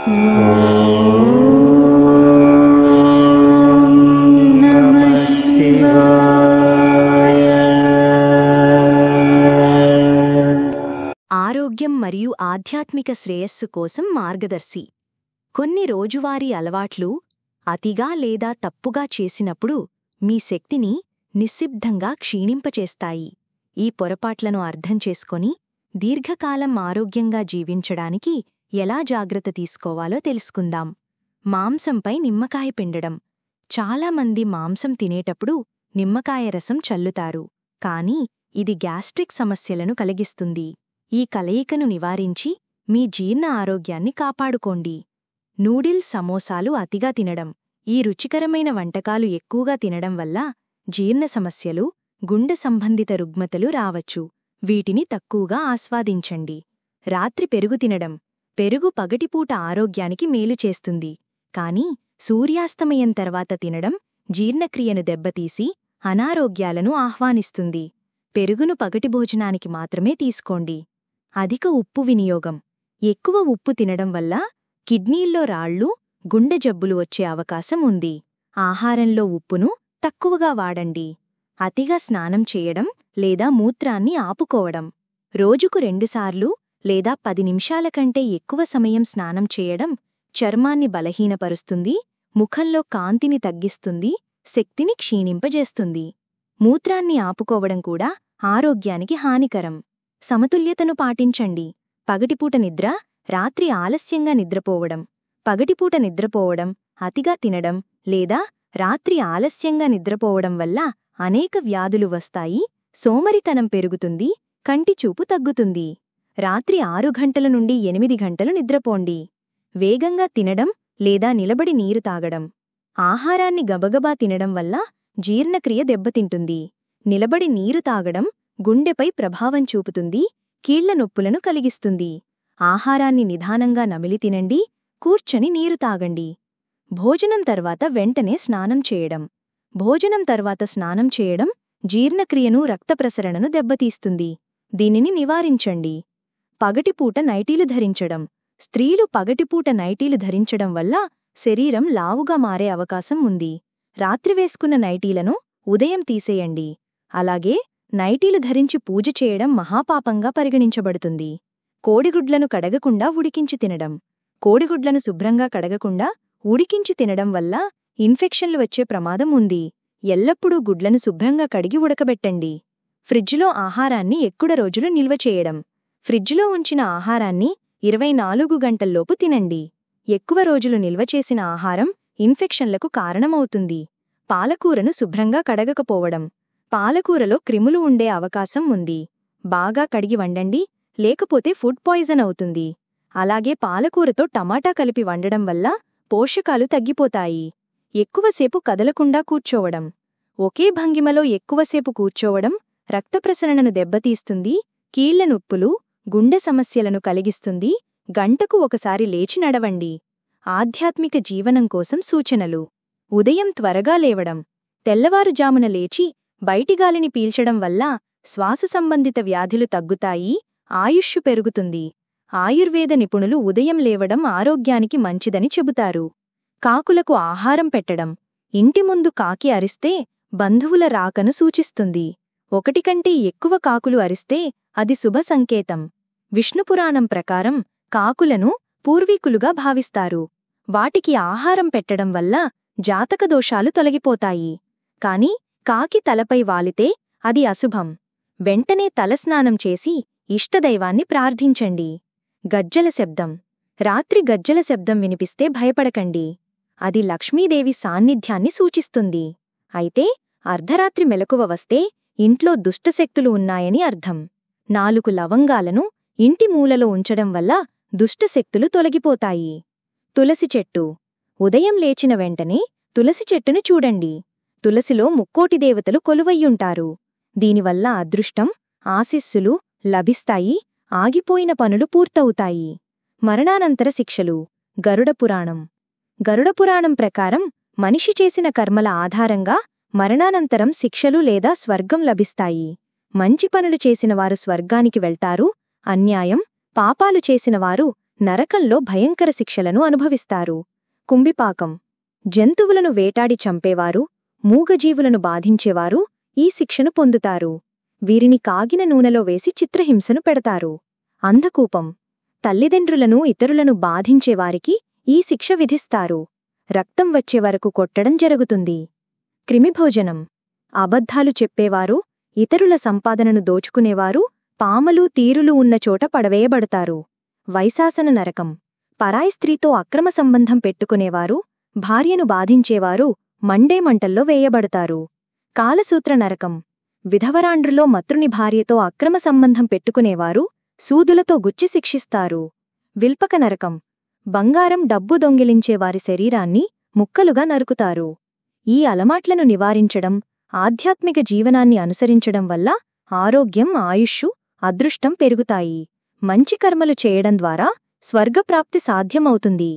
ఆరోగ్యం మరియు ఆధ్యాత్మిక శ్రేయస్సు కోసం మార్గదర్శి. కొన్ని రోజువారీ అలవాట్లు అతిగా లేదా తప్పుగా చేసినప్పుడు మీ శక్తిని నిశ్శబ్దంగా క్షీణింపచేస్తాయి. ఈ పొరపాట్లను అర్థం చేసుకొని దీర్ఘకాలం ఆరోగ్యంగా జీవించడానికి ఎలా జాగ్రత్త తీసుకోవాలో తెలుసుకుందాం. మాంసంపై నిమ్మకాయ పిండడం. చాలామంది మాంసం తినేటప్పుడు నిమ్మకాయ రసం చల్లుతారు, కానీ ఇది గ్యాస్ట్రిక్ సమస్యలను కలిగిస్తుంది. ఈ కలయికను నివారించి మీ జీర్ణ ఆరోగ్యాన్ని కాపాడుకోండి. నూడిల్స్, సమోసాలు అతిగా తినడం. ఈ రుచికరమైన వంటకాలు ఎక్కువగా తినడం వల్ల జీర్ణ సమస్యలు, గుండె సంబంధిత రుగ్మతలు రావచ్చు. వీటిని తక్కువగా ఆస్వాదించండి. రాత్రి పెరుగు తినడం. పెరుగు పగటిపూట ఆరోగ్యానికి మేలు చేస్తుంది, కానీ సూర్యాస్తమయం తర్వాత తినడం జీర్ణక్రియను దెబ్బతీసి అనారోగ్యాలను ఆహ్వానిస్తుంది. పెరుగును పగటి భోజనానికి మాత్రమే తీసుకోండి. అధిక ఉప్పు వినియోగం. ఎక్కువ ఉప్పు తినడం వల్ల కిడ్నీల్లో రాళ్ళు, గుండె జబ్బులు వచ్చే అవకాశం ఉంది. ఆహారంలో ఉప్పును తక్కువగా వాడండి. అతిగా స్నానం చేయడం లేదా మూత్రాన్ని ఆపుకోవడం. రోజుకు 2 సార్లు లేదా 10 నిమిషాల కంటే ఎక్కువ సమయం స్నానం చేయడం చర్మాన్ని బలహీనపరుస్తుంది, ముఖంలో కాంతిని తగ్గిస్తుంది, శక్తిని క్షీణింపజేస్తుంది. మూత్రాన్ని ఆపుకోవడం కూడా ఆరోగ్యానికి హానికరం. సమతుల్యతను పాటించండి. పగటిపూట నిద్ర, రాత్రి ఆలస్యంగా నిద్రపోవడం. పగటిపూట నిద్రపోవడం, అతిగా తినడం లేదా రాత్రి ఆలస్యంగా నిద్రపోవడం వల్ల అనేక వ్యాధులు వస్తాయి. సోమరితనం పెరుగుతుంది, కంటిచూపు తగ్గుతుంది. రాత్రి 6 గంటల నుండి 8 గంటలు నిద్రపోండి. వేగంగా తినడం లేదా నిలబడి నీరు తాగడం. ఆహారాన్ని గబగబా తినడం వల్ల జీర్ణక్రియ దెబ్బతింటుంది. నిలబడి నీరు తాగడం గుండెపై ప్రభావం చూపుతుంది, కీళ్ల నొప్పులను కలిగిస్తుంది. ఆహారాన్ని నిదానంగా నమిలి తినండి, కూర్చొని నీరు తాగండి. భోజనం తర్వాత వెంటనే స్నానం చేయడం. భోజనం తర్వాత స్నానం చేయడం జీర్ణక్రియను, రక్త ప్రసరణను దెబ్బతీస్తుంది. దీనిని నివారించండి. పగటిపూట నైటీలు ధరించడం. స్త్రీలు పగటిపూట నైటీలు ధరించడం వల్ల శరీరం లావుగా మారే అవకాశం ఉంది. రాత్రి వేసుకున్న నైటీలను ఉదయం తీసేయండి. అలాగే నైటీలు ధరించి పూజ చేయడం మహాపాపంగా పరిగణించబడుతుంది. కోడిగుడ్లను కడగకుండా ఉడికించి తినడం. కోడిగుడ్లను శుభ్రంగా కడగకుండా ఉడికించి తినడం వల్ల ఇన్ఫెక్షన్లు వచ్చే ప్రమాదం ఉంది. ఎల్లప్పుడూ గుడ్లను శుభ్రంగా కడిగి ఉడకబెట్టండి. ఫ్రిడ్జ్లో ఆహారాన్ని ఎక్కువ రోజులు నిల్వ చేయడం. ఫ్రిడ్జ్లో ఉంచిన ఆహారాన్ని 24 గంటల్లోపు తినండి. ఎక్కువ రోజులు నిల్వ చేసిన ఆహారం ఇన్ఫెక్షన్లకు కారణమవుతుంది. పాలకూరను శుభ్రంగా కడగకపోవడం. పాలకూరలో క్రిములు ఉండే అవకాశం ఉంది. బాగా కడిగి వండండి, లేకపోతే ఫుడ్ పాయిజన్ అవుతుంది. అలాగే పాలకూరతో టమాటా కలిపి వండడం వల్ల పోషకాలు తగ్గిపోతాయి. ఎక్కువసేపు కదలకుండా కూర్చోవడం. ఒకే భంగిమలో ఎక్కువసేపు కూర్చోవడం రక్తప్రసరణను దెబ్బతీస్తుంది, కీళ్ల నొప్పులు, గుండె సమస్యలను కలిగిస్తుంది. గంటకు ఒకసారి లేచి నడవండి. ఆధ్యాత్మిక జీవనం కోసం సూచనలు. ఉదయం త్వరగా లేవడం. తెల్లవారుజామున లేచి బయటిగాలిని పీల్చడం వల్ల శ్వాస సంబంధిత వ్యాధులు తగ్గుతాయి, ఆయుష్షు పెరుగుతుంది. ఆయుర్వేద నిపుణులు ఉదయం లేవడం ఆరోగ్యానికి మంచిదని చెబుతారు. కాకులకు ఆహారం పెట్టడం. ఇంటి ముందు కాకి అరిస్తే బంధువుల రాకను సూచిస్తుంది. 1 కంటే ఎక్కువ కాకులు అరిస్తే అది శుభ సంకేతం. విష్ణుపురాణం ప్రకారం కాకులను పూర్వీకులుగా భావిస్తారు. వాటికి ఆహారం పెట్టడం వల్ల జాతకదోషాలు తొలగిపోతాయి. కాని కాకి తలపై వాలితే అది అశుభం. వెంటనే తలస్నానం చేసి ఇష్టదైవాన్ని ప్రార్థించండి. గజ్జల శబ్దం. రాత్రి గజ్జల శబ్దం వినిపిస్తే భయపడకండి. అది లక్ష్మీదేవి సాన్నిధ్యాన్ని సూచిస్తుంది. అయితే అర్ధరాత్రి మెలకువ వస్తే ఇంట్లో దుష్టశక్తులు ఉన్నాయని అర్థం. 4 లవంగాలను ఇంటి మూలలో ఉంచడం వల్ల దుష్టశక్తులు తొలగిపోతాయి. తులసి చెట్టు. ఉదయం లేచిన వెంటనే తులసి చెట్టును చూడండి. తులసిలో ముక్కోటి దేవతలు కొలువయ్యుంటారు. దీనివల్ల అదృష్టం, ఆశీస్సులు లభిస్తాయి, ఆగిపోయిన పనులు పూర్తవుతాయి. మరణానంతర శిక్షలు. గరుడపురాణం. గరుడపురాణం ప్రకారం మనిషి చేసిన కర్మల ఆధారంగా మరణానంతరం శిక్షలు లేదా స్వర్గం లభిస్తాయి. మంచి పనులు చేసినవారు స్వర్గానికి వెళ్తారు, అన్యాయం, పాపాలు చేసినవారు నరకంలో భయంకర శిక్షలను అనుభవిస్తారు. కుంభిపాకం. జంతువులను వేటాడి చంపేవారు, మూగజీవులను బాధించేవారు ఈ శిక్షను పొందుతారు. వీరిని కాగిన నూనెలో వేసి చిత్రహింసను పెడతారు. అంధకూపం. తల్లిదండ్రులను ఇతరులను బాధించేవారికి ఈ శిక్ష విధిస్తారు. రక్తం వచ్చేవరకు కొట్టడం జరుగుతుంది. క్రిమిభోజనం. అబద్ధాలు చెప్పేవారు, ఇతరుల సంపాదనను దోచుకునేవారు పాములు తీరులు ఉన్న చోట పడవేయబడతారు. వైశాసన నరకం. పరాయి స్త్రీతో అక్రమ సంబంధం పెట్టుకునేవారు, భార్యను బాధించేవారు మండే మంటల్లో వేయబడతారు. కాలసూత్ర నరకం. విధవరాండ్రులో మతృని భార్యతో అక్రమ సంబంధం పెట్టుకునేవారు సూదులతో గుచ్చి శిక్షిస్తారు. విల్పక నరకం. బంగారం డబ్బు దొంగిలించేవారి శరీరాన్ని ముక్కలుగా నరుకుతారు. ఈ అలవాట్లను నివారించడం, ఆధ్యాత్మిక జీవనాన్ని అనుసరించడం వల్ల ఆరోగ్యం, ఆయుష్షు, అదృష్టం పెరుగుతాయి. మంచి కర్మలు చేయడం ద్వారా స్వర్గప్రాప్తి సాధ్యమవుతుంది.